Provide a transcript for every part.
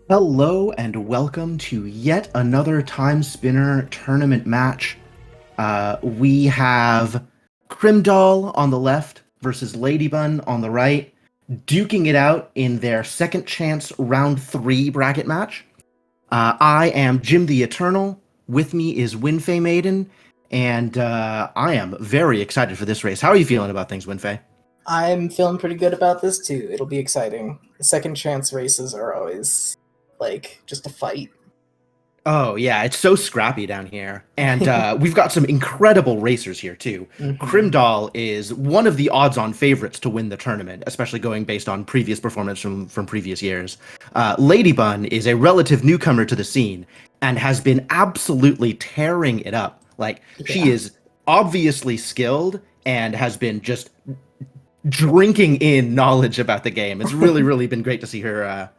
Hello and welcome to yet another Timespinner tournament match. We have Crimdahl on the left versus Ladybunne on the right, duking it out in their second chance round 3 bracket match. I am Jim the Eternal. With me is Winfei Maiden, and I am very excited for this race. How are you feeling about things, Winfei? I'm feeling pretty good about this too. It'll be exciting. The second chance races are always like just a fight. Oh yeah, it's so scrappy down here, and we've got some incredible racers here too. Crimdahl is one of the odds-on favorites to win the tournament, especially going based on previous performance from previous years. Ladybunne is a relative newcomer to the scene and has been absolutely tearing it up. Like she is obviously skilled and has been just drinking in knowledge about the game. It's really been great to see her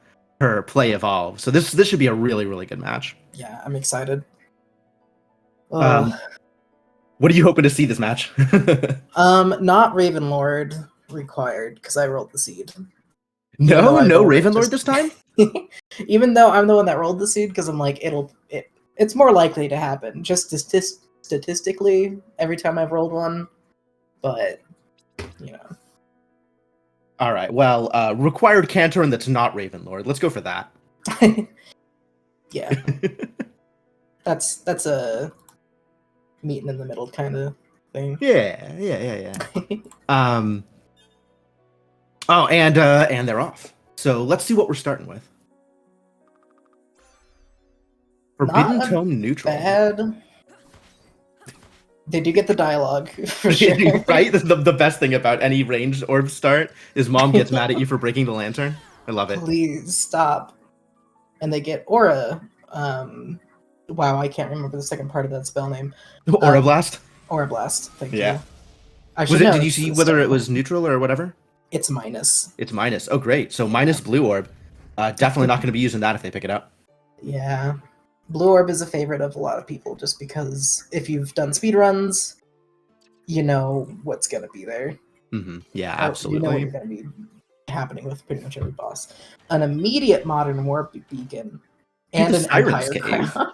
play evolve. So this should be a really good match. Yeah, I'm excited. What are you hoping to see this match? Not Ravenlord required because I rolled the seed. No Ravenlord this time. Even though I'm the one that rolled the seed, because I'm like it's more likely to happen just statistically every time I've rolled one, but you know. All right. Well, required Cantorin that's not Ravenlord. Let's go for that. Yeah. That's a meeting in the middle kind of thing. Yeah. Oh, and they're off. So let's see what we're starting with. Forbidden Tome neutral. Bad. They do get the dialogue for sure. Right? The best thing about any ranged orb start is mom gets mad at you for breaking the lantern. I love it. Please stop. And they get Aura. Wow, I can't remember the second part of that spell name. Aura Blast? Aura Blast, thank you. Did you see whether it was neutral or whatever? It's minus. It's minus. Oh, great. So minus blue orb. Definitely not going to be using that if they pick it up. Yeah. Blue orb is a favorite of a lot of people just because if you've done speedruns, you know what's going to be there. Mm-hmm. Yeah, absolutely. You know what's going to be happening with pretty much every boss. An immediate modern warp beacon and an Empire Crown.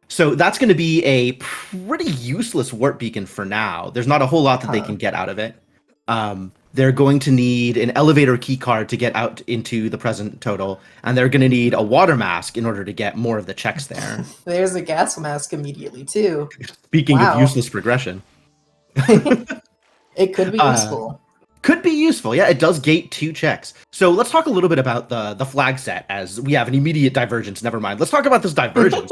So that's going to be a pretty useless warp beacon for now. There's not a whole lot that they can get out of it. They're going to need an elevator key card to get out into the present total, and they're going to need a water mask in order to get more of the checks there. There's a gas mask immediately, too. Speaking of useless progression. It could be useful. Could be useful, yeah. It does gate 2 checks. So let's talk a little bit about the flag set, as we have an immediate divergence. Never mind. Let's talk about this divergence.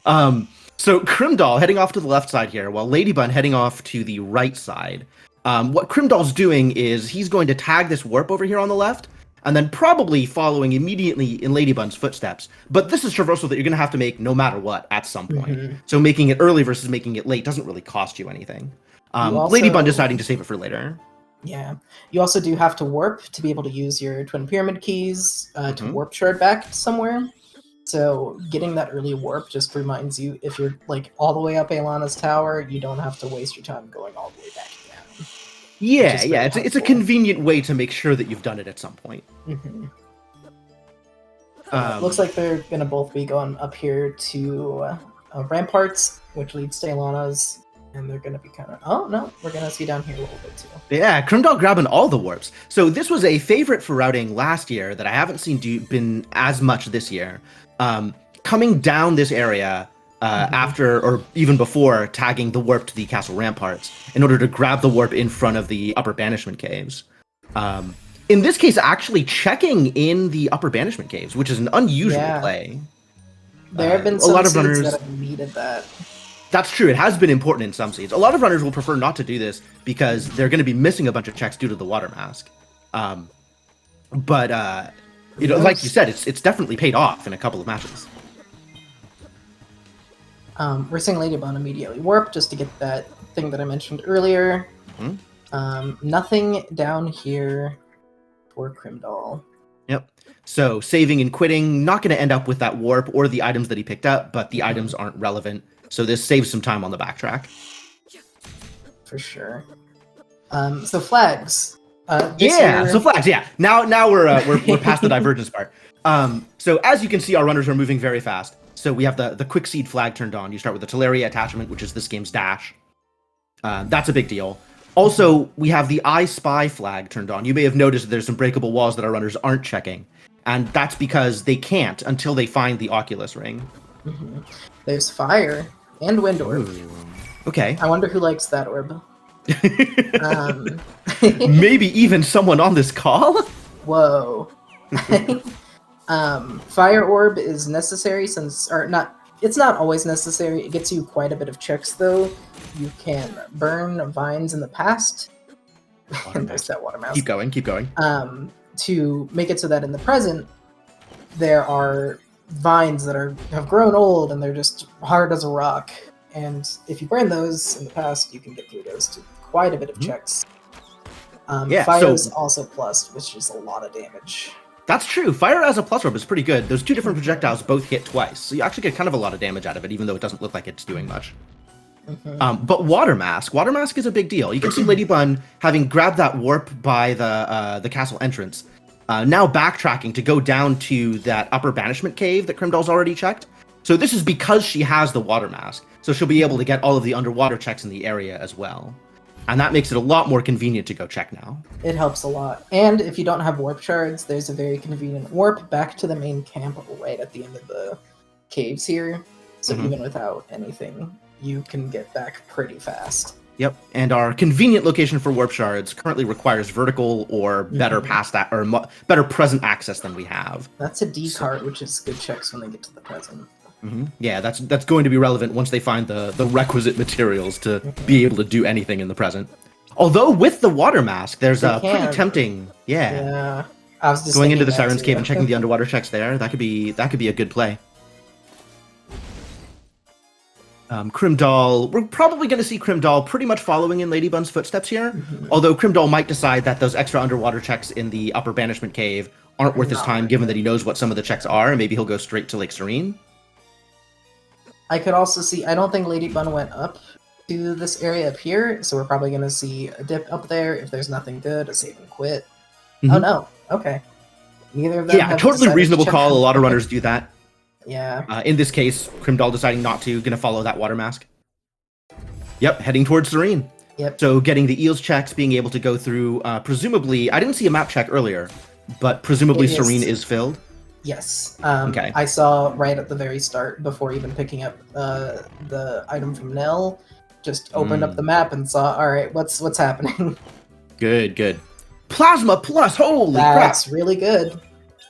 So Crimdahl heading off to the left side here, while Ladybunne heading off to the right side. What Crimdahl's doing is he's going to tag this warp over here on the left, and then probably following immediately in Ladybunne's footsteps. But this is traversal that you're going to have to make no matter what at some point. So making it early versus making it late doesn't really cost you anything. Ladybunne deciding to save it for later. Yeah. You also do have to warp to be able to use your Twin Pyramid keys to warp shard back somewhere. So getting that early warp just reminds you, if you're like all the way up Aelana's tower, you don't have to waste your time going all the way back down. Yeah, it's a convenient way to make sure that you've done it at some point. Looks like they're going to both be going up here to Ramparts, which leads to Aelana's, and they're going to be kind of... Oh, no, we're going to see down here a little bit, too. Yeah, Crimdahl grabbing all the warps. So this was a favorite for routing last year that I haven't seen been as much this year. Coming down this area after or even before tagging the warp to the castle ramparts in order to grab the warp in front of the upper banishment caves. In this case, actually checking in the upper banishment caves, which is an unusual play. There have been some a lot of runners that have needed that. That's true. It has been important in some seeds. A lot of runners will prefer not to do this because they're going to be missing a bunch of checks due to the water mask. But you know, like you said, it's definitely paid off in a couple of matches. We're seeing Ladybunne immediately warp just to get that thing that I mentioned earlier. Nothing down here for Crimdahl. Yep. So saving and quitting, not going to end up with that warp or the items that he picked up, but the items aren't relevant. So this saves some time on the backtrack. For sure. So flags. So flags. Yeah. Now we're past the divergence part. So as you can see, our runners are moving very fast. So we have the quick seed flag turned on. You start with the Teleria attachment, which is this game's dash. That's a big deal. Also, we have the I Spy flag turned on. You may have noticed that there's some breakable walls that our runners aren't checking. And that's because they can't until they find the Oculus ring. Mm-hmm. There's fire and wind orb. Ooh. Okay. I wonder who likes that orb. Maybe even someone on this call? Whoa. Fire orb is necessary it's not always necessary. It gets you quite a bit of checks though. You can burn vines in the past. And there's that water mouse. Keep going. To make it so that in the present, there are vines that have grown old and they're just hard as a rock. And if you burn those in the past, you can get through those to quite a bit of checks. Fire is also plus, which is a lot of damage. That's true. Fire as a plus orb is pretty good. Those two different projectiles both hit twice, so you actually get kind of a lot of damage out of it, even though it doesn't look like it's doing much. But Water Mask is a big deal. You can see Ladybunne having grabbed that warp by the castle entrance, now backtracking to go down to that upper banishment cave that Crimdahl's already checked. So this is because she has the Water Mask, so she'll be able to get all of the underwater checks in the area as well. And that makes it a lot more convenient to go check now. It helps a lot. And if you don't have warp shards, there's a very convenient warp back to the main camp right at the end of the caves here. So even without anything, you can get back pretty fast. Yep, and our convenient location for warp shards currently requires vertical or better past that, or better present access than we have. That's a D card, which is good checks when they get to the present. Yeah, that's going to be relevant once they find the requisite materials to be able to do anything in the present. Although with the Water Mask, there's a pretty tempting. Yeah. I was just going into the Siren's Cave and checking the underwater checks there. That could be a good play. Crimdahl, we're probably going to see Crimdahl pretty much following in Ladybunne's footsteps here. Although Crimdahl might decide that those extra underwater checks in the upper banishment cave aren't worth his time, given that he knows what some of the checks are, and maybe he'll go straight to Lake Serene. I could also see, I don't think Ladybunne went up to this area up here, so we're probably going to see a dip up there. If there's nothing good, a save and quit. Oh no, okay. Neither of them. Yeah, totally reasonable call. A lot of runners do that. Yeah. In this case, Crimdahl deciding not to, gonna follow that Water Mask. Yep, heading towards Serene. Yep. So getting the eels checks, being able to go through, presumably, I didn't see a map check earlier, but presumably Serene is filled. Yes. Okay. I saw right at the very start, before even picking up the item from Nell, just opened up the map and saw, all right, what's happening? Good. Plasma Plus, holy crap! That's really good.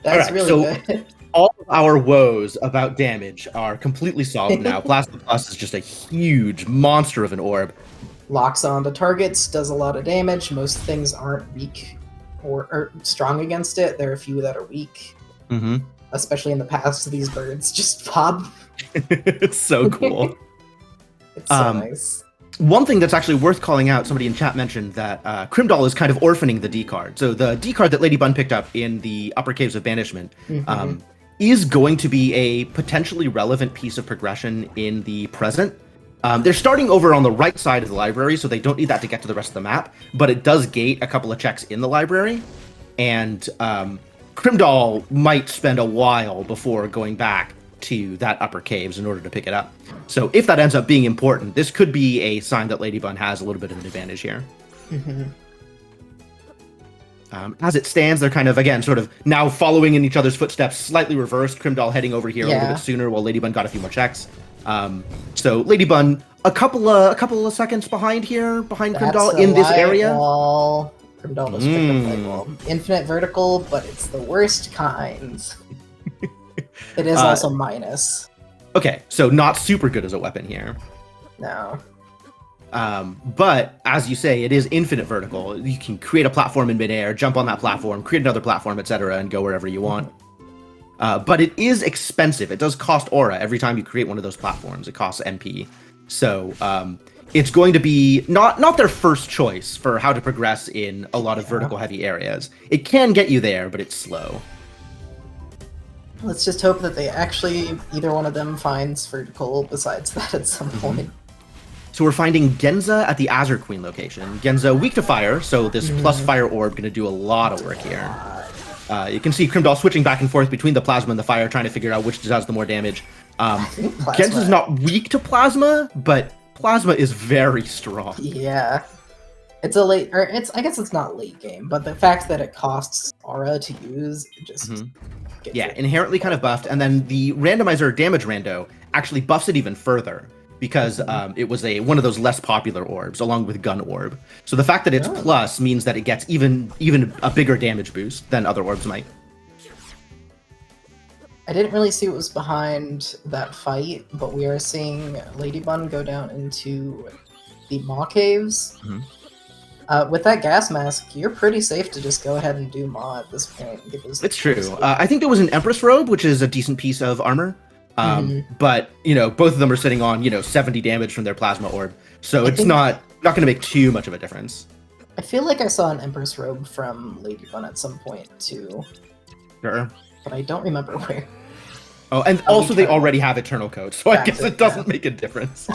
That's really good. All of our woes about damage are completely solved now. Plasma Plus is just a huge monster of an orb. Locks onto targets, does a lot of damage. Most things aren't weak or strong against it. There are a few that are weak. Especially in the past, these birds just pop. It's so cool. It's so nice. One thing that's actually worth calling out, somebody in chat mentioned that Crimdahl is kind of orphaning the D card. So the D card that Ladybunne picked up in the Upper Caves of Banishment is going to be a potentially relevant piece of progression in the present. They're starting over on the right side of the library, so they don't need that to get to the rest of the map, but it does gate a couple of checks in the library, and Crimdahl might spend a while before going back to that Upper Caves in order to pick it up. So if that ends up being important, this could be a sign that Ladybunne has a little bit of an advantage here. As it stands, they're kind of, again, sort of now following in each other's footsteps, slightly reversed. Crimdahl heading over here a little bit sooner, while Ladybunne got a few more checks. So Ladybunne, a couple of seconds behind Crimdahl in this area. Crimdahl just picked up light wall. Infinite vertical, but it's the worst kind. It is also minus. Okay, so not super good as a weapon here. No. But as you say, it is infinite vertical. You can create a platform in midair, jump on that platform, create another platform, etc., and go wherever you want. But it is expensive. It does cost aura every time you create one of those platforms. It costs MP. So it's going to be not their first choice for how to progress in a lot of vertical heavy areas. It can get you there, but it's slow. Let's just hope that they actually, either one of them finds vertical besides that at some point. So we're finding Genza at the Azure Queen location. Genza weak to fire, so this plus fire orb going to do a lot of work here. You can see Crimdahl switching back and forth between the plasma and the fire, trying to figure out which does the more damage. Gens is not weak to plasma, but plasma is very strong. Yeah. It's a late, or I guess it's not late game, but the fact that it costs aura to use, it just gets it. Inherently kind of buffed, and then the randomizer damage rando actually buffs it even further because it was one of those less popular orbs along with gun orb. So the fact that it's plus means that it gets even a bigger damage boost than other orbs might. I didn't really see what was behind that fight, but we are seeing Ladybunne go down into the Maw Caves. With that gas mask, you're pretty safe to just go ahead and do Maw at this point. It's true. I think there was an Empress robe, which is a decent piece of armor. But, both of them are sitting on, 70 damage from their plasma orb. So it's not going to make too much of a difference. I feel like I saw an Empress robe from Ladybunne at some point, too. Sure. But I don't remember where. Oh, and also they already have Eternal Code, so I guess it doesn't make a difference.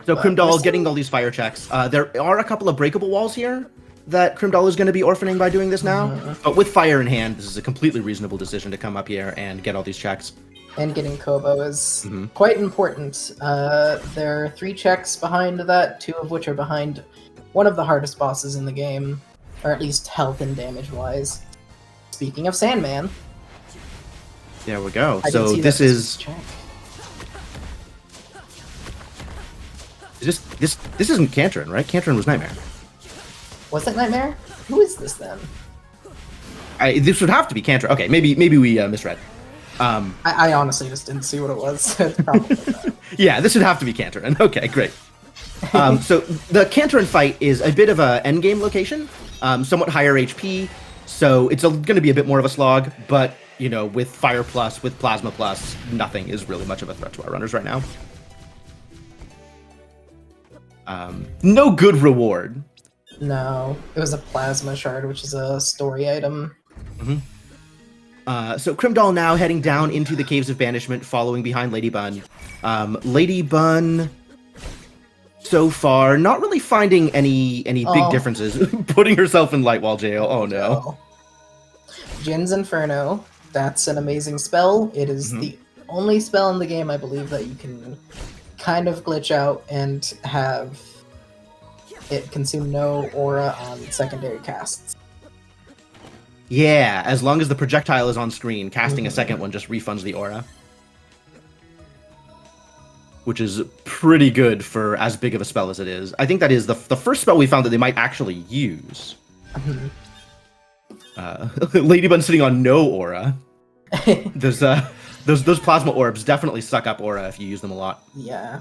So Crimdahl getting all these fire checks. There are a couple of breakable walls here that Crimdahl is going to be orphaning by doing this now. But with fire in hand, this is a completely reasonable decision to come up here and get all these checks. And getting Kobo is quite important. There are 3 checks behind that, 2 of which are behind one of the hardest bosses in the game, or at least health and damage-wise. Speaking of Sandman. There we go. So this is... This isn't Cantron, right? Cantron was Nightmare. Was it Nightmare? Who is this then? This would have to be Cantron. Okay, maybe we misread. I honestly just didn't see what it was. Yeah, this would have to be Cantron. Okay, great. So the Cantron fight is a bit of a endgame location, somewhat higher HP, so it's going to be a bit more of a slog, but, with Fire Plus, with Plasma Plus, nothing is really much of a threat to our runners right now. No good reward. No, it was a Plasma Shard, which is a story item. So Crimdahl now heading down into the Caves of Banishment, following behind Ladybunne. Ladybunne, so far, not really finding any big differences. Putting herself in Lightwall jail. Oh no. Jin's Inferno. That's an amazing spell. It is the only spell in the game, I believe, that you can kind of glitch out and have it consume no aura on secondary casts. Yeah, as long as the projectile is on screen, casting a second one just refunds the aura. Which is pretty good for as big of a spell as it is. I think that is the first spell we found that they might actually use. Ladybunne sitting on no aura. Those plasma orbs definitely suck up aura if you use them a lot. Yeah.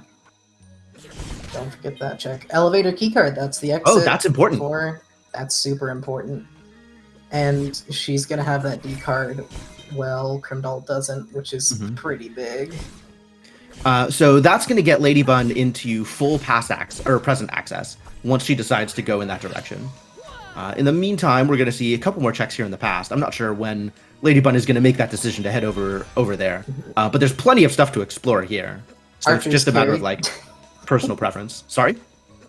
Don't forget that check. Elevator keycard, that's the exit. Oh, that's important. That's super important. And she's going to have that D card. Well, Crimdahl doesn't, which is pretty big. So that's going to get Ladybunne into full present access once she decides to go in that direction. In the meantime, we're going to see a couple more checks here in the past. I'm not sure when Ladybunne is going to make that decision to head over there. But there's plenty of stuff to explore here. So it's just a matter of, personal preference. Sorry?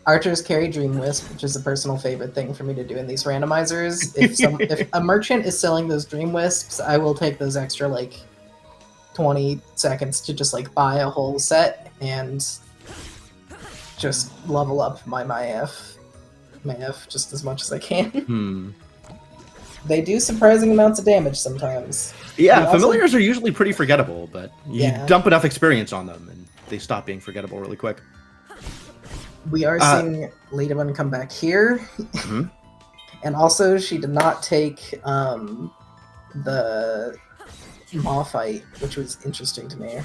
Archers carry Dream Wisp, which is a personal favorite thing for me to do in these randomizers. If a merchant is selling those Dream Wisps, I will take those extra, 20 seconds to just, buy a whole set and just level up my F just as much as I can. They do surprising amounts of damage sometimes. Yeah, familiars are usually pretty forgettable, but you dump enough experience on them and they stop being forgettable really quick. We are seeing Ladybunne come back here. And also, she did not take the Maw fight, which was interesting to me.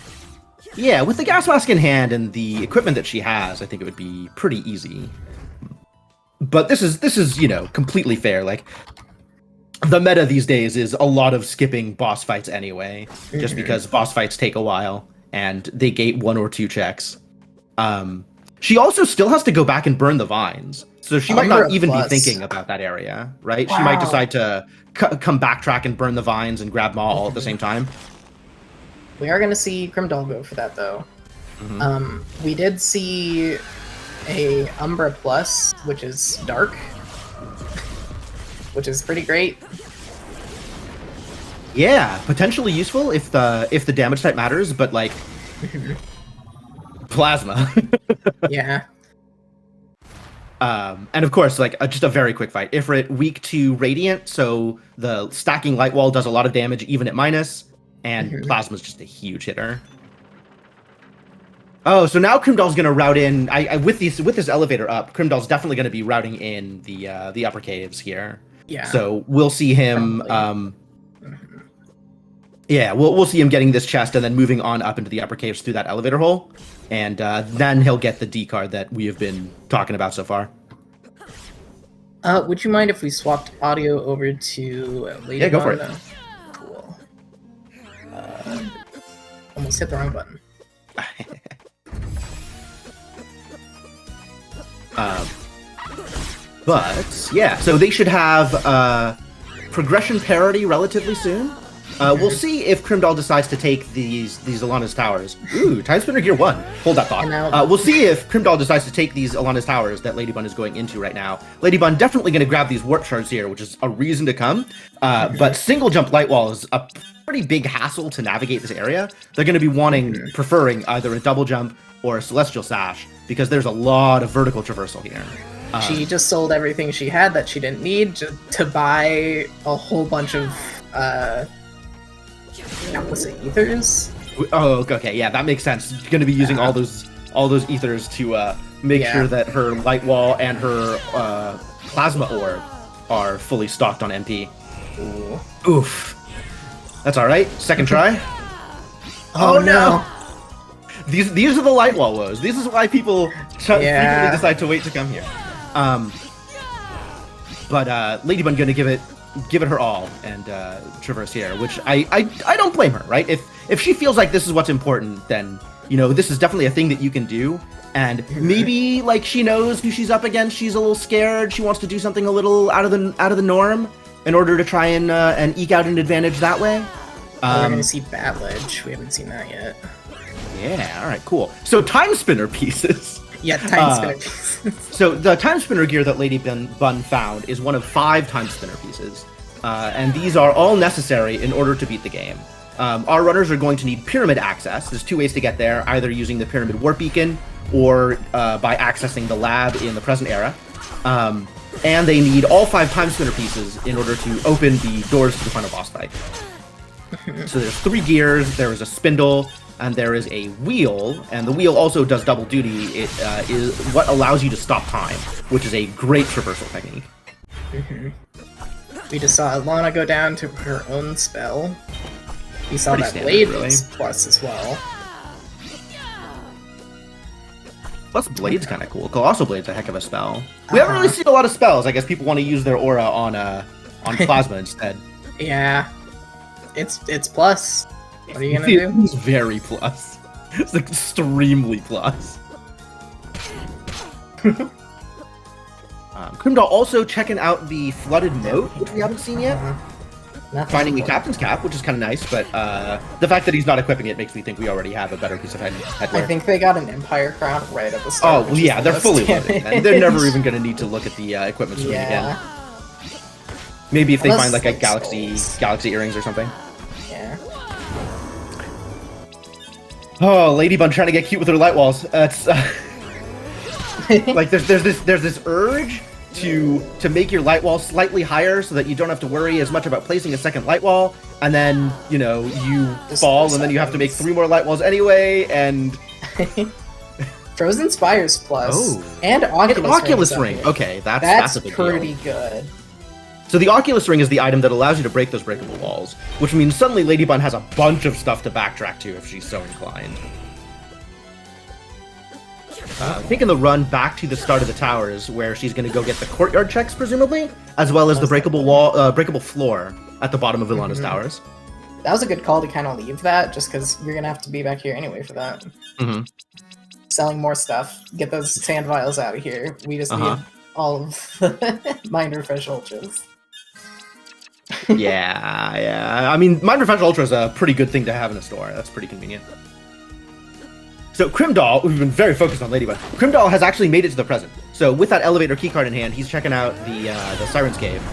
Yeah, with the gas mask in hand and the equipment that she has, I think it would be pretty easy. But this is completely fair. The meta these days is a lot of skipping boss fights anyway, just because boss fights take a while and they gate 1 or 2 checks. She also still has to go back and burn the vines, so she might not even be thinking about that area, right? Wow. She might decide to come backtrack and burn the vines and grab Maw all at the same time. We are going to see Crimdahl go for that, though. We did see a Umbra Plus, which is dark, which is pretty great. Yeah, potentially useful if the damage type matters, but like plasma. Yeah. And of course, like just a very quick fight. Ifrit weak to radiant, so the stacking light wall does a lot of damage even at minus, and plasma's just a huge hitter. Oh, so now Crimdahl's gonna route in. With this elevator up, Crimdahl's definitely gonna be routing in the upper caves here. Yeah. So we'll see him. Yeah, we'll see him getting this chest and then moving on up into the upper caves through that elevator hole, and then he'll get the D card that we have been talking about so far. Would you mind if we swapped audio over to Ladybunne? Yeah, go for it. Cool. Almost hit the wrong button. But yeah, so they should have progression parity relatively soon. We'll see if Crimdahl decides to take these Alana's towers. Ooh, Timespinner Gear 1. Hold that thought. We'll see if Crimdahl decides to take these Alana's towers that Ladybunne is going into right now. Ladybunne definitely going to grab these warp shards here, which is a reason to come. But single jump light wall is a pretty big hassle to navigate this area. They're going to be preferring either a double jump or a celestial sash, because there's a lot of vertical traversal here. She just sold everything she had that she didn't need to buy a whole bunch of was it ethers? Oh, okay, yeah, that makes sense. She's going to be using all those ethers to make sure that her light wall and her plasma orb are fully stocked on MP. Ooh. Oof. That's all right. Second try. Oh no. These are the light wall woes. This is why people frequently decide to wait to come here. But Ladybunne gonna give it her all and traverse here, which I don't blame her, right? If she feels like this is what's important, then this is definitely a thing that you can do. And maybe like she knows who she's up against. She's a little scared. She wants to do something a little out of the norm in order to try and eke out an advantage that way. We're gonna see Bat Ledge. We haven't seen that yet. Yeah. All right. Cool. So Timespinner pieces. Yeah, Timespinner pieces. So the Timespinner gear that Ladybunne found is one of 5 Timespinner pieces, and these are all necessary in order to beat the game. Our runners are going to need pyramid access. There's 2 ways to get there, either using the pyramid warp beacon or by accessing the lab in the present era. And they need all 5 Timespinner pieces in order to open the doors to the final boss fight. So there's 3 gears, there is a spindle, and there is a wheel, and the wheel also does double duty. It is what allows you to stop time, which is a great traversal technique. We just saw Alana go down to her own spell. We saw that Blade was plus as well. Plus Blade's kind of cool. Colossal Blade's a heck of a spell. We haven't really seen a lot of spells. I guess people want to use their aura on Plasma instead. Yeah. It's plus. What are you gonna do? It's very plus. It's like extremely plus. Crimdahl also checking out the flooded moat, which we haven't seen yet. Finding a captain's cap, which is kind of nice, but the fact that he's not equipping it makes me think we already have a better piece of headwear. I think they got an Empire crown right at the start. Oh, well, yeah, they're fully loaded. And they're never even going to need to look at the equipment screen again. Maybe if they find like a galaxy earrings or something. Yeah. Oh, Ladybunne trying to get cute with her light walls. That's like there's this urge to make your light wall slightly higher so that you don't have to worry as much about placing a second light wall, and then you fall and then you have to make 3 more light walls anyway, and Frozen Spire's plus and Oculus Ring. Okay, that's a big pretty deal. Good. So the Oculus Ring is the item that allows you to break those breakable walls, which means suddenly Ladybunne has a bunch of stuff to backtrack to if she's so inclined. Taking the run back to the start of the towers, where she's going to go get the courtyard checks, presumably, as well as the breakable floor at the bottom of Ilana's towers. That was a good call to kind of leave that, just because you're going to have to be back here anyway for that. Selling more stuff. Get those sand vials out of here. We just need all of the Mind Refresh Ultras. Yeah. I mean, Mind Refresh Ultra is a pretty good thing to have in a store. That's pretty convenient. So Crimdahl, we've been very focused on Ladybunne. Crimdahl has actually made it to the present. So with that elevator keycard in hand, he's checking out the Siren's Cave.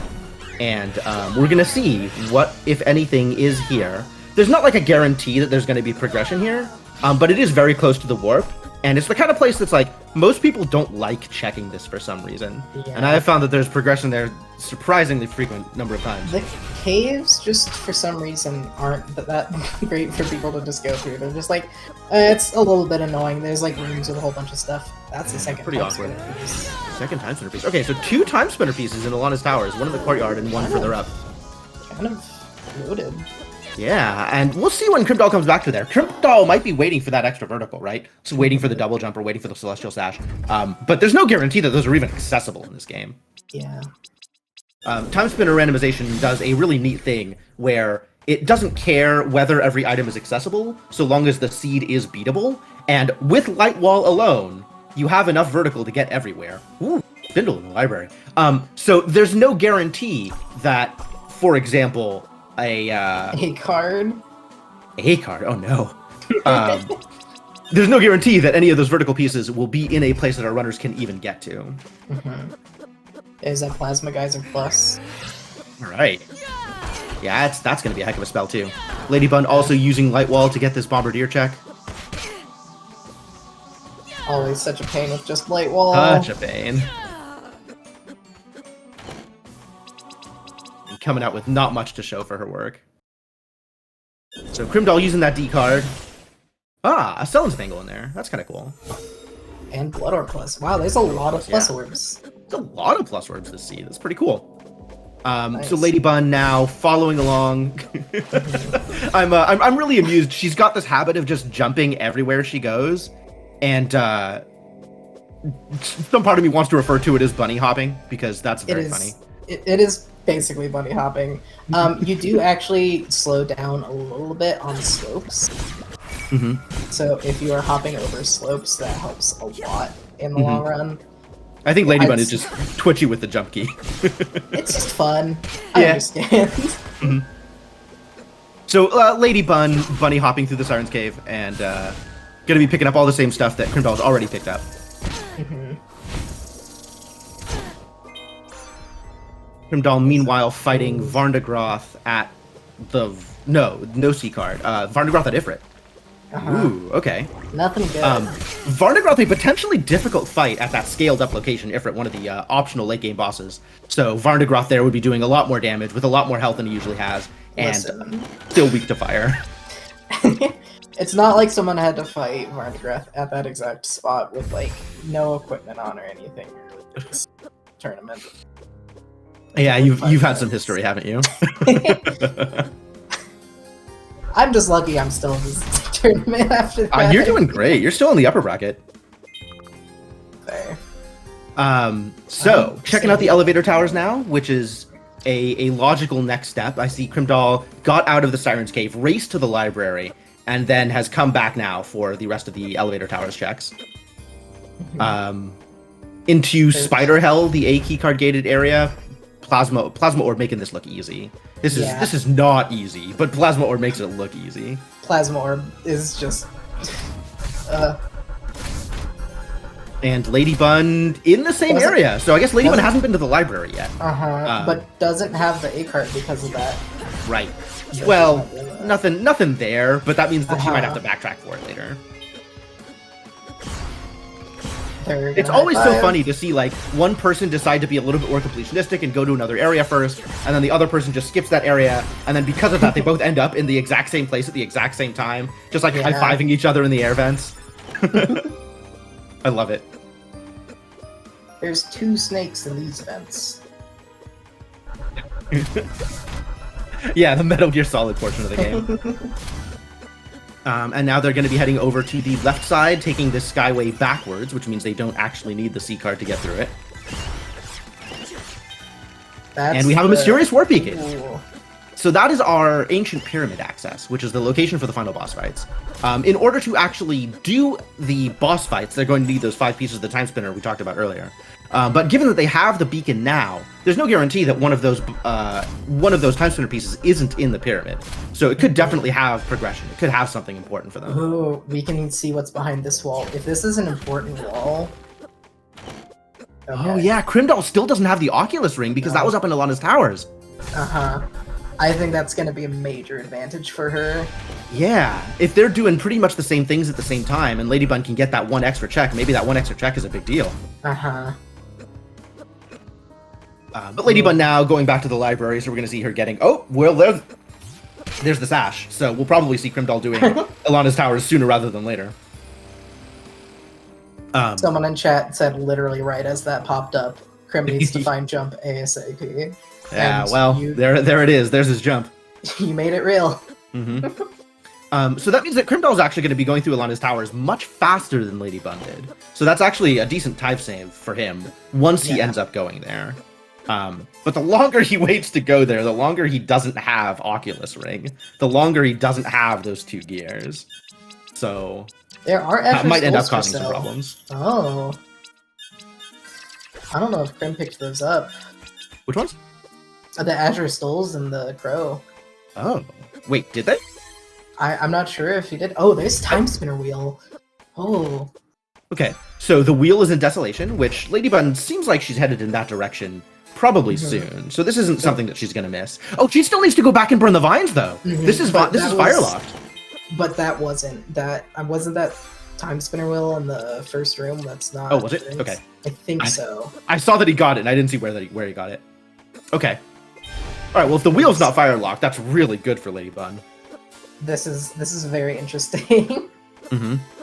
and we're gonna see what, if anything, is here. There's not like a guarantee that there's gonna be progression here, but it is very close to the warp, and it's the kind of place that's like, most people don't like checking this for some reason. Yeah. And I have found that there's progression there surprisingly frequent number of times. The caves, just for some reason, aren't that great for people to just go through. They're just like, it's a little bit annoying. There's like rooms with a whole bunch of stuff. That's the second pretty time awkward. spinner piece. Second time spinner piece. Okay, so 2 time spinner pieces in Alana's Towers, one in the courtyard and one further up. Kind of loaded. Yeah, and we'll see when Crimdahl comes back to there. Crimdahl might be waiting for that extra vertical, right? So waiting for the double jump or waiting for the celestial sash. But there's no guarantee that those are even accessible in this game. Yeah. Timespinner Randomization does a really neat thing where it doesn't care whether every item is accessible, so long as the seed is beatable. And with Light Wall alone, you have enough vertical to get everywhere. Ooh, spindle in the library. So there's no guarantee that, for example, a card. A card. Oh no. There's no guarantee that any of those vertical pieces will be in a place that our runners can even get to. Is that Plasma Geyser Plus? All right. Yeah, that's going to be a heck of a spell too. Ladybunne also using Light Wall to get this Bombardier check. Always such a pain with just Light Wall. Such a pain. Coming out with not much to show for her work. So Crimdahl using that D card. Ah, a Stellan's Bangle in there. That's kind of cool. And Blood Orb Plus. Wow, there's a lot of plus orbs. There's a lot of plus orbs this seed. That's pretty cool. Nice. So Ladybunne now following along. I'm really amused. She's got this habit of just jumping everywhere she goes, and some part of me wants to refer to it as bunny hopping because that's very funny. It is basically bunny hopping. You do actually slow down a little bit on slopes. So if you are hopping over slopes, that helps a lot in the long run. I think Ladybunne is just twitchy with the jump key. It's just fun. I understand. So Ladybunne bunny hopping through the Siren's Cave and gonna be picking up all the same stuff that Crimdahl's already picked up. Crimdahl, meanwhile, fighting Varndagroth at the... No C card. Varndagroth at Ifrit. Ooh, okay. Nothing good. Varndagroth, a potentially difficult fight at that scaled-up location, Ifrit, one of the optional late-game bosses. So Varndagroth there would be doing a lot more damage with a lot more health than he usually has, and still weak to fire. It's not like someone had to fight Varndagroth at that exact spot with, like, no equipment on or anything. This tournament. Yeah, you've had some history, haven't you? I'm just lucky I'm still in this tournament after that. You're doing great. You're still in the upper bracket. Fair. So, checking out the elevator towers now, which is a logical next step. I see Crimdahl got out of the Siren's Cave, raced to the library, and then has come back now for the rest of the elevator towers checks. Into Spider Hell, the A keycard gated area. Plasma Orb making this look easy. This is not easy, but Plasma Orb makes it look easy. Plasma Orb is just and Ladybunne in the same area. So I guess Ladybunne hasn't been to the library yet. But doesn't have the A card because of that. Right. Well, nothing there, but that means that she might have to backtrack for it later. It's always so funny to see, like, one person decide to be a little bit more completionistic and go to another area first, and then the other person just skips that area, and then because of that, they both end up in the exact same place at the exact same time, just, like, high-fiving each other in the air vents. I love it. There's 2 snakes in these vents. Yeah, the Metal Gear Solid portion of the game. And now they're going to be heading over to the left side, taking this skyway backwards, which means they don't actually need the C card to get through it. And we have a mysterious warp beacon. So that is our ancient pyramid access, which is the location for the final boss fights. In order to actually do the boss fights, they're going to need those 5 pieces of the time spinner we talked about earlier. But given that they have the beacon now, there's no guarantee that one of those time spinner pieces isn't in the pyramid. So it could definitely have progression. It could have something important for them. Ooh, we can see what's behind this wall. If this is an important wall... Okay. Oh yeah, Crimdahl still doesn't have the Oculus ring because that was up in Alana's Towers. I think that's going to be a major advantage for her. Yeah, if they're doing pretty much the same things at the same time, and Ladybunne can get that one extra check, maybe that one extra check is a big deal. Uh-huh. But Ladybunne now going back to the library, so we're going to see her getting... Oh, well, there's the sash. So we'll probably see Crimdahl doing Ilana's Towers sooner rather than later. Someone in chat said literally right as that popped up, Crim needs to find jump ASAP. Yeah, And well, there it is. There's his jump. You made it real. So that means that Crimdahl is actually going to be going through Ilana's Towers much faster than Ladybunne did. So that's actually a decent time save for him once he ends up going there. But the longer he waits to go there, the longer he doesn't have Oculus Ring, the longer he doesn't have those 2 gears. So there are that might end up causing some problems. Oh. I don't know if Crim picked those up. Which ones? The Azure Stoles and the Crow. Oh. Wait, did they? I'm not sure if he did. Oh, there's Timespinner Wheel. Oh. Okay, so the wheel is in Desolation, which Ladybunne seems like she's headed in that direction probably soon. So this isn't something that she's going to miss. Oh, she still needs to go back and burn the vines, though. This is Firelocked. But that wasn't that Timespinner Wheel in the first room. That's not. Oh, was it? Okay. I think so. I saw that he got it, and I didn't see where he got it. Okay. All right. Well, if the wheel's not Firelocked, that's really good for Ladybunne. This is very interesting.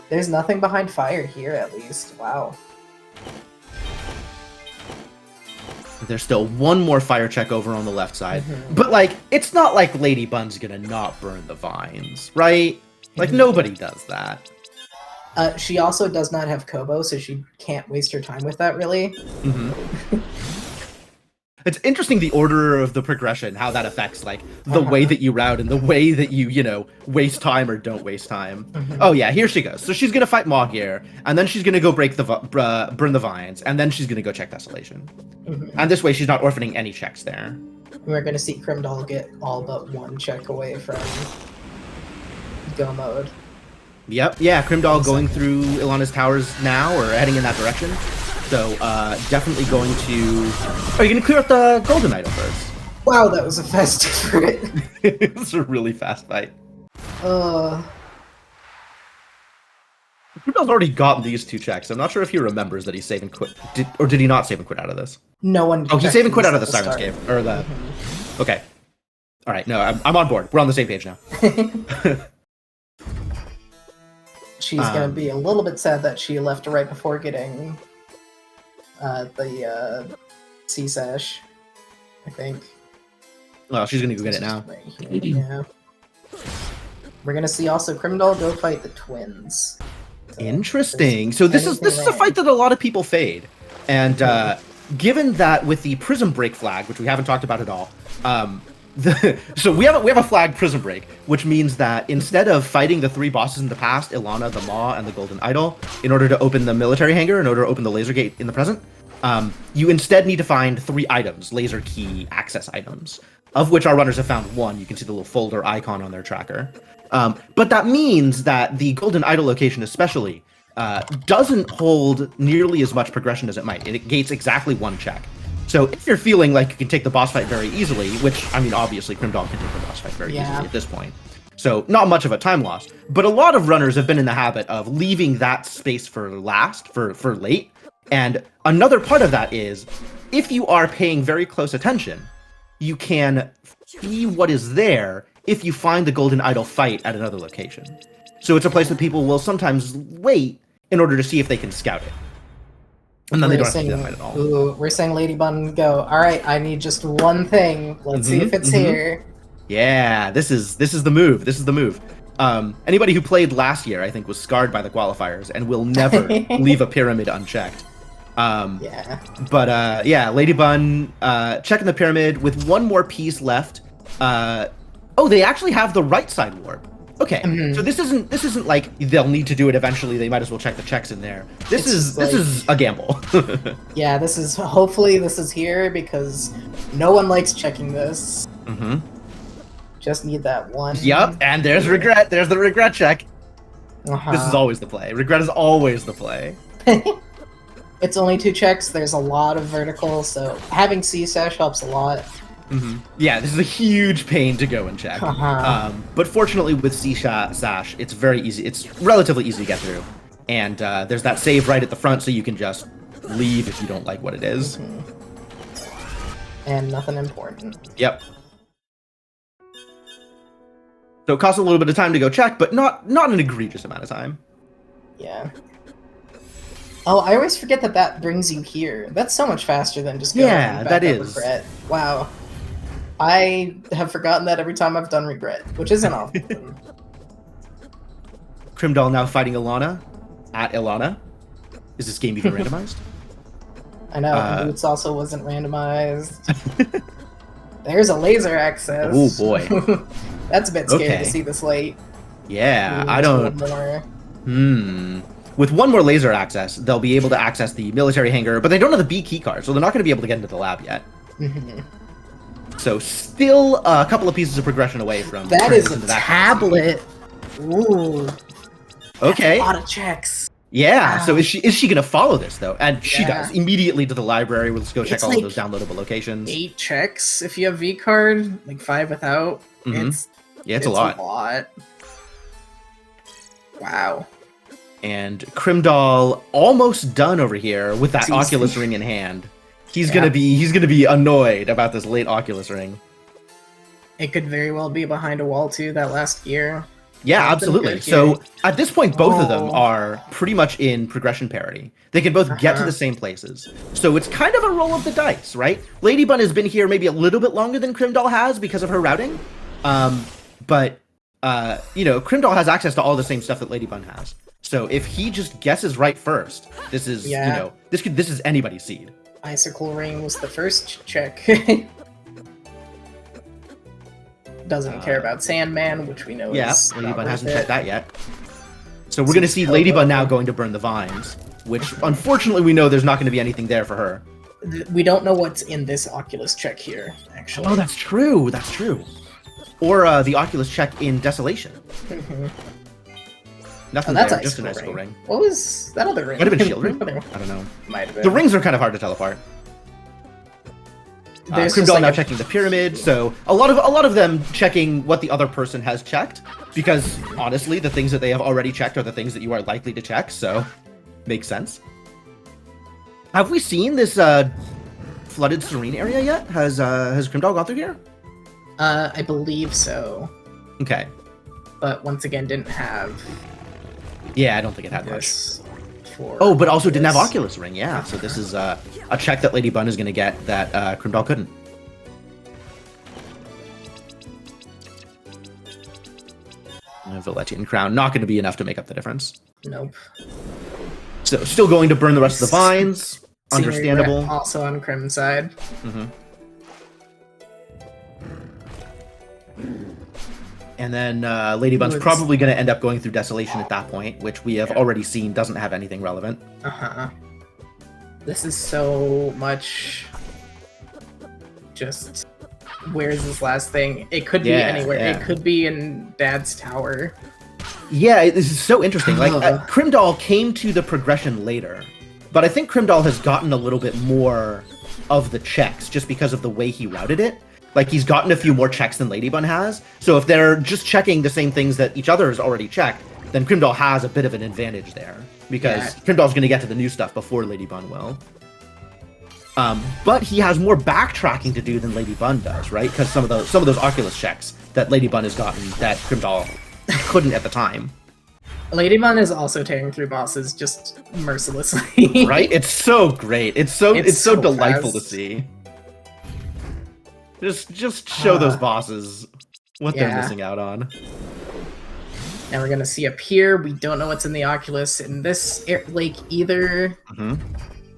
There's nothing behind fire here, at least. Wow. There's still one more fire check over on the left side. But, like, it's not like Ladybunne's gonna not burn the vines, right? Like, nobody does that. She also does not have Kobo, so she can't waste her time with that, really. It's interesting the order of the progression, how that affects, like, the way that you route and the way that you, waste time or don't waste time. Oh, yeah, here she goes. So she's going to fight Maw here, and then she's going to go burn the vines, and then she's going to go check Desolation. And this way, she's not orphaning any checks there. We're going to see Crimdahl get all but 1 check away from go mode. Yep, yeah, Crimdahl going through Ilana's Towers now, or heading in that direction. So, definitely going to... Are you going to clear up the Golden Idol first? Wow, that was a fast effort. It was a really fast fight. Crimdahl's already gotten these 2 checks. I'm not sure if he remembers that he saved and quit. Or did he not save and quit out of this? No one... Oh, he saved and quit out of the Siren's Cave. Or the... Okay. Alright, no, I'm on board. We're on the same page now. She's going to be a little bit sad that she left right before getting... the C-Sash, I think. Well, she's gonna go get it now. Right here, yeah. We're gonna see also Crimdahl go fight the twins. So interesting. So this is a fight that a lot of people fade, and given that with the Prism Break flag, which we haven't talked about at all, so we have a flag Prism Break, which means that instead of fighting the 3 bosses in the past, Ilana, the Maw, and the Golden Idol, in order to open the military hangar, in order to open the laser gate in the present, you instead need to find 3 items, laser key access items, of which our runners have found 1. You can see the little folder icon on their tracker. But that means that the Golden Idol location especially doesn't hold nearly as much progression as it might. It gates exactly 1 check. So if you're feeling like you can take the boss fight very easily, which, I mean, obviously Crimdahl can take the boss fight very easily at this point. So not much of a time loss. But a lot of runners have been in the habit of leaving that space for last, for late. And another part of that is, if you are paying very close attention, you can see what is there if you find the Golden Idol fight at another location. So it's a place that people will sometimes wait in order to see if they can scout it. And then they don't have to do that fight at all. Ooh, we're saying Ladybunne go, alright, I need just 1 thing. Let's see if it's here. Yeah, this is the move. This is the move. Anybody who played last year, I think, was scarred by the qualifiers and will never leave a pyramid unchecked. But yeah, Ladybunne checking the pyramid with 1 more piece left. Oh, they actually have the right side warp. Okay, so this isn't like they'll need to do it eventually. They might as well check the checks in there. This is a gamble. Yeah, hopefully this is here because no one likes checking this. Just need that 1. Yep, and there's regret. There's the regret check. This is always the play. Regret is always the play. It's only 2 checks. There's a lot of vertical, so having C-Sash helps a lot. Yeah, this is a huge pain to go and check. But fortunately with Sash, it's very easy. It's relatively easy to get through. And there's that save right at the front, so you can just leave if you don't like what it is. And nothing important. Yep. So it costs a little bit of time to go check, but not an egregious amount of time. Yeah. Oh, I always forget that brings you here. That's so much faster than just going back that up is. Regret. Wow. I have forgotten that every time I've done Regret, which isn't often. Crimdahl now fighting Ilana at Ilana. Is this game even randomized? I know, Boots also wasn't randomized. There's a laser access. Oh boy. That's a bit scary to see this late. Yeah, I don't... With one more laser access, they'll be able to access the military hangar, but they don't have the B key card, so they're not going to be able to get into the lab yet. So still a couple of pieces of progression away from... That is a tablet! Ooh. Okay. A lot of checks. Yeah, wow. So is she gonna follow this though? And she does immediately to the library. Let's go check all of those downloadable locations. 8 checks if you have V card, like 5 without. It's a lot. Wow. And Crimdahl almost done over here with that Oculus ring in hand. He's gonna be annoyed about this late Oculus ring. It could very well be behind a wall too. That last gear. Yeah, absolutely. So at this point, both of them are pretty much in progression parity. They can both get to the same places. So it's kind of a roll of the dice, right? Ladybunne has been here maybe a little bit longer than Crimdahl has because of her routing. But Crimdahl has access to all the same stuff that Ladybunne has. So if he just guesses right first, this is, this is anybody's seed. Icicle ring was the first check. Doesn't care about Sandman, which we know is Ladybunne hasn't checked that yet. So we're going to see Ladybunne now going to burn the vines, which unfortunately we know there's not going to be anything there for her. We don't know what's in this Oculus check here, actually. Oh, that's true. That's true. Or the Oculus check in Desolation. Nothing there, just an icicle ring. What was that other ring? Might have been shield ring? I don't know. Might have been. The rings are kind of hard to tell apart. Crimdahl now checking the pyramid, so a lot of them checking what the other person has checked, because honestly, the things that they have already checked are the things that you are likely to check, so makes sense. Have we seen this flooded serene area yet? Has Crimdahl gone through here? I believe so. Okay. But once again, didn't have. Yeah, I don't think it had much. Oh, but also didn't have Oculus Ring, yeah. So this is a check that Ladybunne is going to get that Crimdahl couldn't. Valetian Crown, not going to be enough to make up the difference. Nope. So still going to burn the rest of the vines. Understandable. Also on Crim's side. And then Ladybunne's probably going to end up going through Desolation at that point, which we have already seen doesn't have anything relevant. This is so much just... Where's this last thing? It could be anywhere. It could be in Dad's tower. Yeah, this is so interesting. Like, Crimdahl came to the progression later, but I think Crimdahl has gotten a little bit more of the checks just because of the way he routed it. Like, he's gotten a few more checks than Ladybunne has. So if they're just checking the same things that each other has already checked, then Crimdahl has a bit of an advantage there. Because Crimdahl's going to get to the new stuff before Ladybunne will. But he has more backtracking to do than Ladybunne does, right? Because some of those Oculus checks that Ladybunne has gotten that Crimdahl couldn't at the time. Ladybunne is also tearing through bosses just mercilessly. Right? It's so great. It's so delightful to see. Just show those bosses what they're missing out on. Now we're gonna see up here. We don't know what's in the Oculus in this lake either.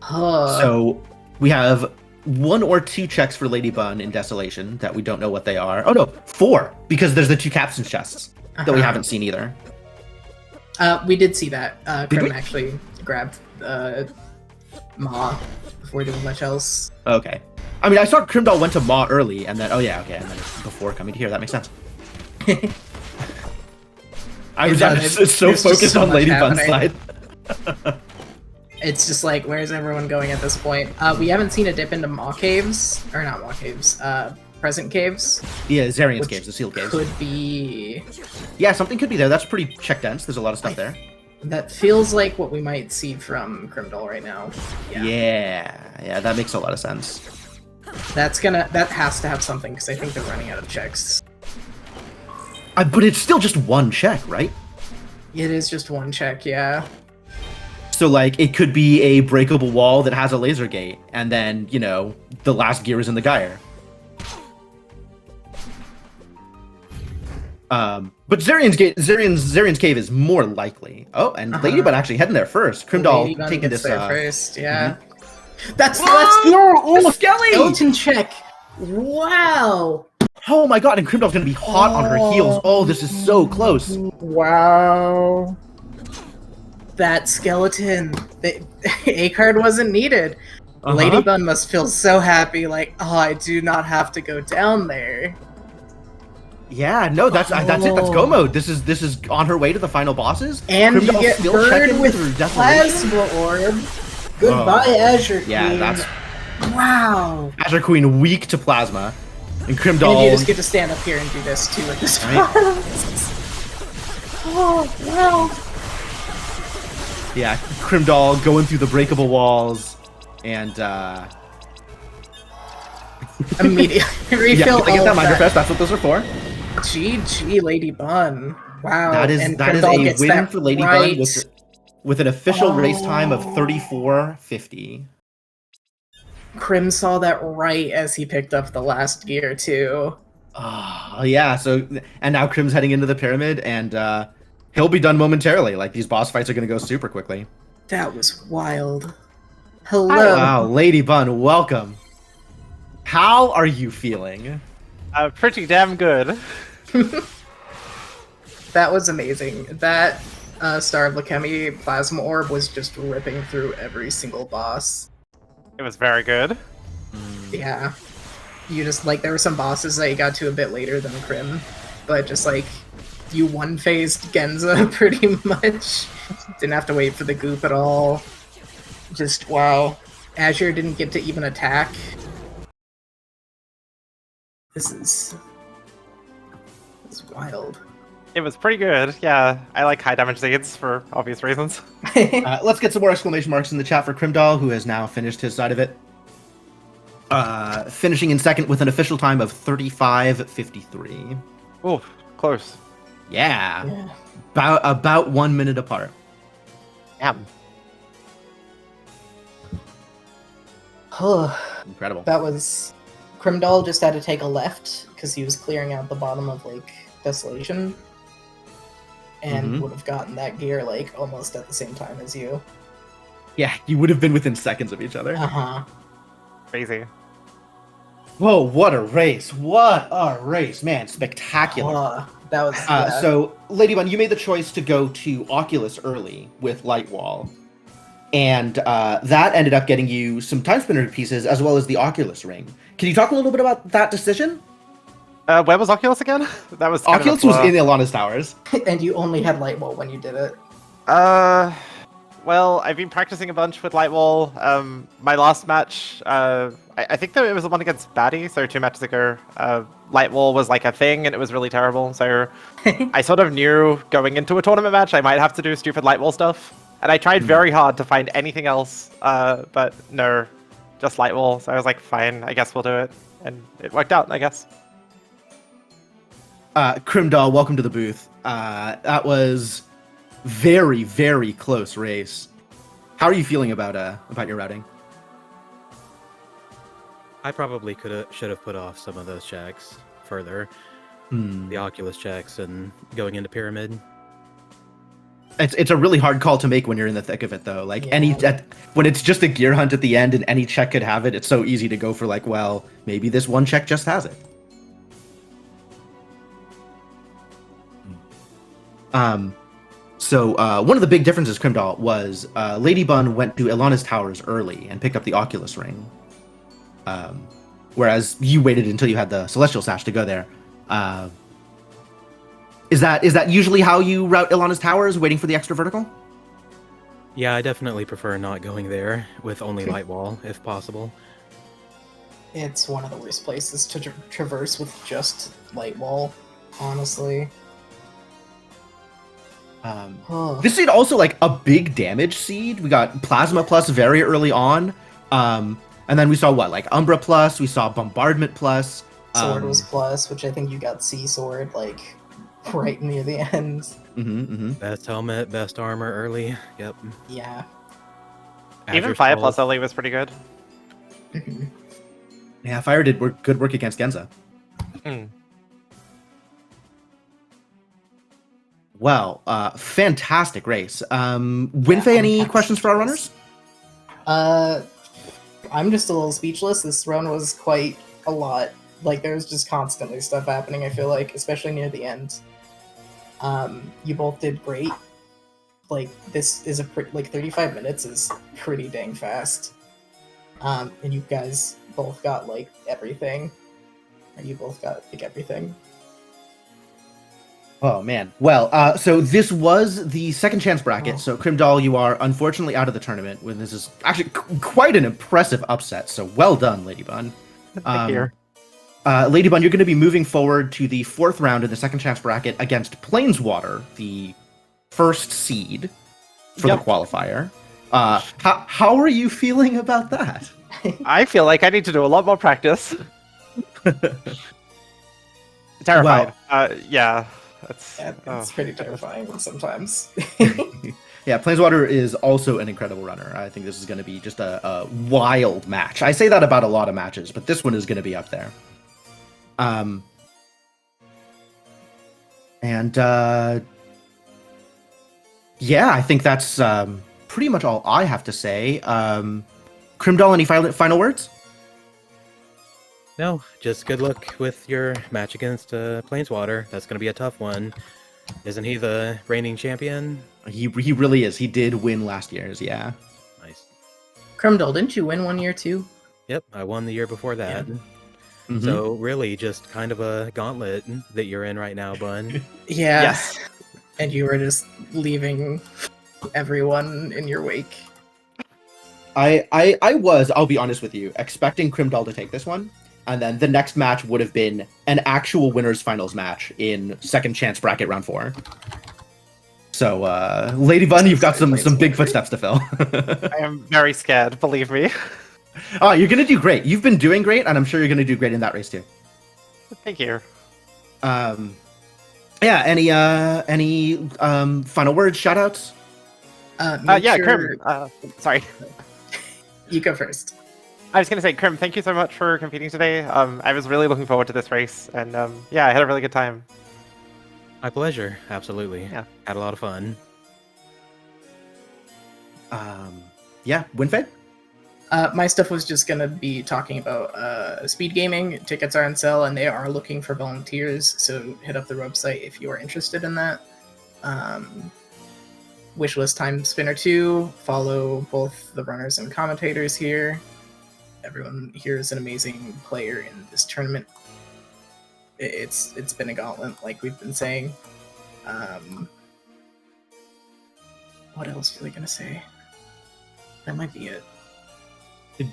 So we have 1 or 2 checks for Ladybunne in Desolation that we don't know what they are. Oh no, 4, because there's the 2 captain's chests that we haven't seen either. We did see that. Crim actually grabbed Ma before doing much else. Okay. I mean, I saw Crimdahl went to Ma early, and then, and then before coming to here, that makes sense. I was just so focused on Ladybunne's side. It's just like, where's everyone going at this point? We haven't seen a dip into Maw Caves, or not Maw Caves, present caves. Yeah, Zarian's Which caves, the sealed caves. Could be. Yeah, something could be there. That's pretty check dense. There's a lot of stuff there. That feels like what we might see from Crimdahl right now. Yeah, that makes a lot of sense. That has to have something, because I think they're running out of checks. But it's still just one check, right? It is just one check, yeah. So, like, it could be a breakable wall that has a laser gate, and then, you know, the last gear is in the gyre. But Zarian's cave is more likely. Oh, and Ladybunne actually heading there first. Crimdahl taking this. There first, yeah. Mm-hmm. That's skeleton check. Wow. Oh my god! And Crimdall's gonna be hot on her heels. Oh, this is so close. Wow. That skeleton. A card wasn't needed. Ladybunne must feel so happy. Like, oh, I do not have to go down there. Yeah, no, that's it. That's go mode. This is on her way to the final bosses. And Crimdall's you get still burned with Desolation. plasma orb. Goodbye, Azure Queen. Yeah, that's wow. Azure Queen weak to plasma, and Crimdahl. And you just get to stand up here and do this too at this point. Oh wow. Yeah, Crimdahl going through the breakable walls, and immediately refill. Yeah, get that Minder Fest. That's what those are for. GG, Ladybunne. Wow. That is a win for Ladybunne with an official race time of 34:50. Crim saw that right as he picked up the last gear too. Oh yeah. So and now Crim's heading into the pyramid, and he'll be done momentarily. Like, these boss fights are going to go super quickly. That was wild. Hello. Wow, Ladybunne, welcome. How are you feeling? Pretty damn good. That was amazing. That Star of Leukemia Plasma Orb was just ripping through every single boss. It was very good. Yeah. You just, like, there were some bosses that you got to a bit later than Crim, but just, like, you one-phased Genza pretty much. Didn't have to wait for the goop at all. Just, wow. Azure didn't get to even attack. This is wild. It was pretty good. Yeah, I like high damage Zeds for obvious reasons. Let's get some more exclamation marks in the chat for Crimdahl, who has now finished his side of it. Finishing in second with an official time of 35:53. Oh, close. Yeah. About 1 minute apart. Yeah. Incredible. That was... Crimdahl just had to take a left, because he was clearing out the bottom of, like, Desolation. And would have gotten that gear, like, almost at the same time as you. Yeah, you would have been within seconds of each other. Crazy. Whoa, what a race. What a race. Man, spectacular. That was... yeah. So, Ladybunne, you made the choice to go to Oculus early with Lightwall. And that ended up getting you some Timespinner pieces, as well as the Oculus ring. Can you talk a little bit about that decision? Where was Oculus again? That was kind Oculus of was in Ilana's Towers. And you only had Lightwall when you did it. Well, I've been practicing a bunch with Lightwall. My last match, I think that it was the one against Batty, so 2 matches ago. Lightwall was like a thing, and it was really terrible. So I sort of knew going into a tournament match I might have to do stupid Lightwall stuff. And I tried very hard to find anything else, but no, just Lightwall. So I was like, fine, I guess we'll do it. And it worked out, I guess. Crimdahl, welcome to the booth. That was very, very close race. How are you feeling about your routing? I probably should have put off some of those checks further. The Oculus checks and going into Pyramid. It's a really hard call to make when you're in the thick of it, though. Like, when it's just a gear hunt at the end and any check could have it, it's so easy to go for, like, well, maybe this one check just has it. So one of the big differences, Crimdahl, was Ladybunne went to Ilana's Towers early and picked up the Oculus ring. Whereas you waited until you had the Celestial Sash to go there. Is that usually how you route Ilana's Towers, waiting for the extra vertical? Yeah, I definitely prefer not going there with only Lightwall, if possible. It's one of the worst places to traverse with just light wall, honestly. This seed also like a big damage seed. We got Plasma Plus very early on. And then we saw what, like Umbra Plus, we saw Bombardment Plus. Sword was plus, which I think you got Sea Sword, like, right near the end. Best helmet, best armor early. Yep. Yeah. Even Fire Plus early was pretty good. Yeah, Fire did good work against Genza. Well, fantastic race. Winfei, any questions for our runners? I'm just a little speechless. This run was quite a lot. Like, there was just constantly stuff happening, I feel like, especially near the end. You both did great. Like, this is like 35 minutes is pretty dang fast. And you guys both got, like, everything. Or you both got, like, everything. Oh, man. Well, so this was the second chance bracket. So, Crimdahl, you are unfortunately out of the tournament. When this is actually quite an impressive upset. So, well done, Ladybunne. Thank you. Ladybunne, you're going to be moving forward to the fourth round in the second chance bracket against Planeswater, the first seed for the qualifier. How are you feeling about that? I feel like I need to do a lot more practice. Terrified. Yeah. It's pretty terrifying sometimes. Yeah, Planeswater is also an incredible runner. I think this is going to be just a wild match. I say that about a lot of matches, but this one is going to be up there. Yeah, I think that's pretty much all I have to say. Crimdahl, any final words? No, just good luck with your match against Planeswater. That's going to be a tough one. Isn't he the reigning champion? He really is. He did win last year's, yeah. Nice. Crimdahl, didn't you win one year too? Yep, I won the year before that. Yeah. So really just kind of a gauntlet that you're in right now, Bun. Yeah. Yes. And you were just leaving everyone in your wake. I was, I'll be honest with you, expecting Crimdahl to take this one. And then the next match would have been an actual winners finals match in second chance bracket round 4. So, Ladybunne, you've got some big footsteps to fill. I am very scared, believe me. Oh, you're gonna do great. You've been doing great, and I'm sure you're gonna do great in that race too. Thank you. Yeah. Any final words, shoutouts? Yeah, Crim. Sorry. You go first. I was going to say, Crim, thank you so much for competing today. I was really looking forward to this race, and yeah, I had a really good time. My pleasure, absolutely. Yeah. Had a lot of fun. Yeah, Winfei? My stuff was just going to be talking about Speedgaming. Tickets are on sale, and they are looking for volunteers, so hit up the website if you are interested in that. Wishlist Timespinner 2. Follow both the runners and commentators here. Everyone here is an amazing player in this tournament. It's been a gauntlet, like we've been saying. What else was I gonna say? That might be it.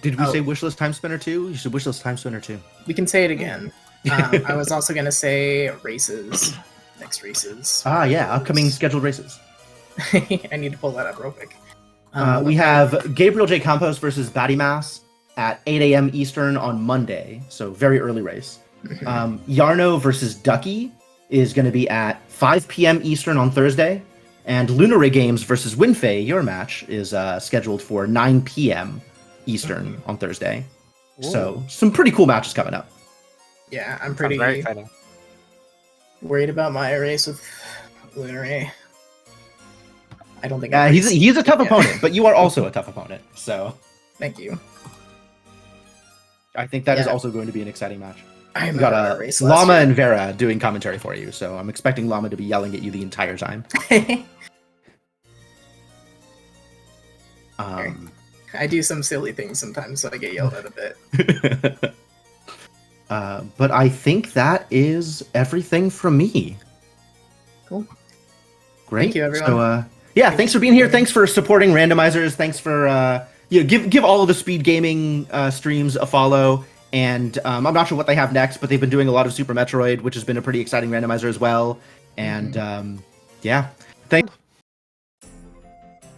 Did we say Wishlist Timespinner 2? You should Wishlist Timespinner 2. We can say it again. I was also gonna say races. Next races. Yeah, upcoming scheduled races. I need to pull that up real quick. We have Gabriel J. Campos versus Batty Mass at 8 a.m. Eastern on Monday, so very early race. Yarno versus Ducky is going to be at 5 p.m. Eastern on Thursday, and Lunar Games versus Winfei, your match, is scheduled for 9 p.m. Eastern on Thursday. Ooh. So some pretty cool matches coming up. Yeah, I'm pretty very exciting. Worried about my race with Lunar. I don't think he's a tough opponent, but you are also a tough opponent. So thank you. I think that is also going to be an exciting match. I got Llama and Vera doing commentary for you, so I'm expecting Llama to be yelling at you the entire time. I do some silly things sometimes, so I get yelled at a bit. But I think that is everything from me. Cool. Great. Thank you, everyone. So, yeah, thanks for being here. Thanks for supporting randomizers. Thanks for give all of the Speedgaming streams a follow. And I'm not sure what they have next, but they've been doing a lot of Super Metroid, which has been a pretty exciting randomizer as well. And yeah, thank